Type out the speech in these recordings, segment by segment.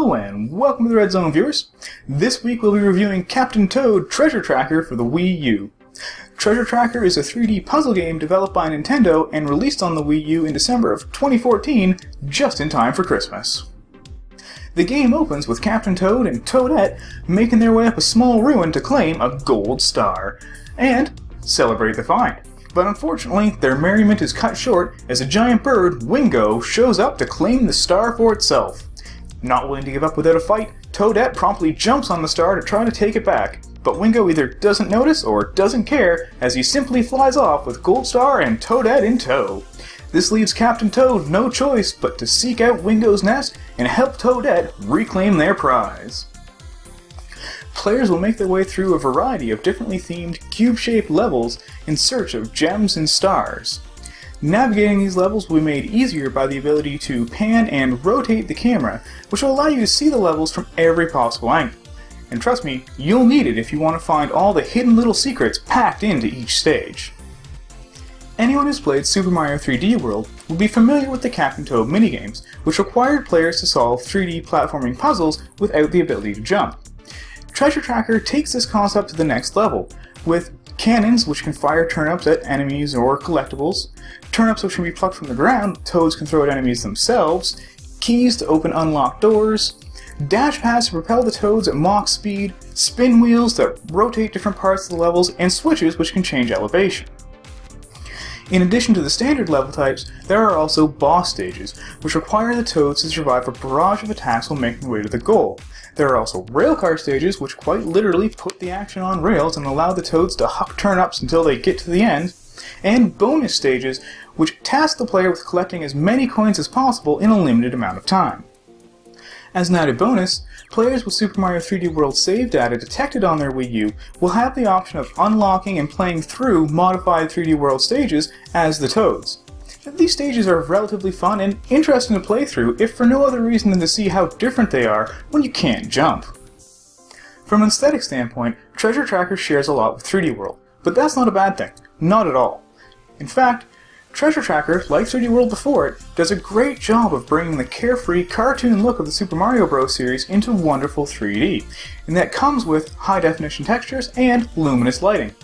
Hello and welcome to the Red Zone, viewers. This week we'll be reviewing Captain Toad Treasure Tracker for the Wii U. Treasure Tracker is a 3D puzzle game developed by Nintendo and released on the Wii U in December of 2014, just in time for Christmas. The game opens with Captain Toad and Toadette making their way up a small ruin to claim a gold star and celebrate the find. But unfortunately, their merriment is cut short as a giant bird, Wingo, shows up to claim the star for itself. Not willing to give up without a fight, Toadette promptly jumps on the star to try to take it back, but Wingo either doesn't notice or doesn't care as he simply flies off with Gold Star and Toadette in tow. This leaves Captain Toad no choice but to seek out Wingo's nest and help Toadette reclaim their prize. Players will make their way through a variety of differently themed cube-shaped levels in search of gems and stars. Navigating these levels will be made easier by the ability to pan and rotate the camera, which will allow you to see the levels from every possible angle. And trust me, you'll need it if you want to find all the hidden little secrets packed into each stage. Anyone who's played Super Mario 3D World will be familiar with the Captain Toad minigames, which required players to solve 3D platforming puzzles without the ability to jump. Treasure Tracker takes this concept to the next level, with cannons which can fire turnips at enemies or collectibles, turnips which can be plucked from the ground, toads can throw at enemies themselves, keys to open unlocked doors, dash pads to propel the toads at Mach speed, spin wheels that rotate different parts of the levels, and switches which can change elevation. In addition to the standard level types, there are also boss stages, which require the toads to survive a barrage of attacks while making their way to the goal. There are also railcar stages, which quite literally put the action on rails and allow the toads to huck turnips until they get to the end, and bonus stages, which task the player with collecting as many coins as possible in a limited amount of time. As an added bonus, players with Super Mario 3D World save data detected on their Wii U will have the option of unlocking and playing through modified 3D World stages as the Toads. These stages are relatively fun and interesting to play through, if for no other reason than to see how different they are when you can't jump. From an aesthetic standpoint, Treasure Tracker shares a lot with 3D World, but that's not a bad thing. Not at all. In fact, Treasure Tracker, like 3D World before it, does a great job of bringing the carefree cartoon look of the Super Mario Bros. Series into wonderful 3D, and that comes with high-definition textures and luminous lighting.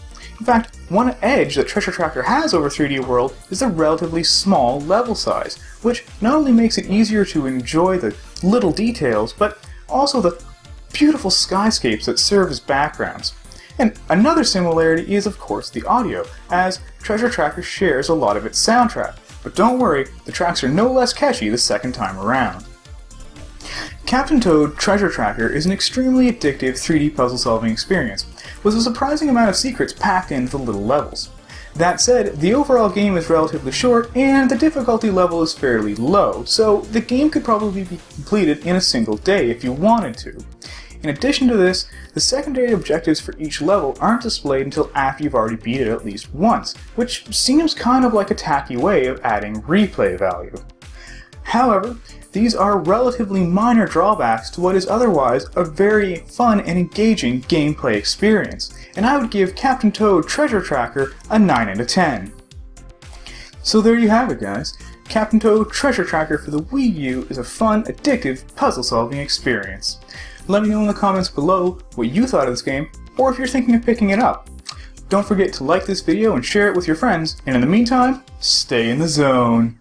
In fact, one edge that Treasure Tracker has over 3D World is the relatively small level size, which not only makes it easier to enjoy the little details, but also the beautiful skyscapes that serve as backgrounds. And another similarity is, of course, the audio, as Treasure Tracker shares a lot of its soundtrack. But don't worry, the tracks are no less catchy the second time around. Captain Toad Treasure Tracker is an extremely addictive 3D puzzle-solving experience, with a surprising amount of secrets packed into the little levels. That said, the overall game is relatively short, and the difficulty level is fairly low, so the game could probably be completed in a single day if you wanted to. In addition to this, the secondary objectives for each level aren't displayed until after you've already beat it at least once, which seems kind of like a tacky way of adding replay value. However, these are relatively minor drawbacks to what is otherwise a very fun and engaging gameplay experience, and I would give Captain Toad Treasure Tracker a 9 out of 10. So there you have it, guys. Captain Toad Treasure Tracker for the Wii U is a fun, addictive, puzzle-solving experience. Let me know in the comments below what you thought of this game, or if you're thinking of picking it up. Don't forget to like this video and share it with your friends, and in the meantime, stay in the zone.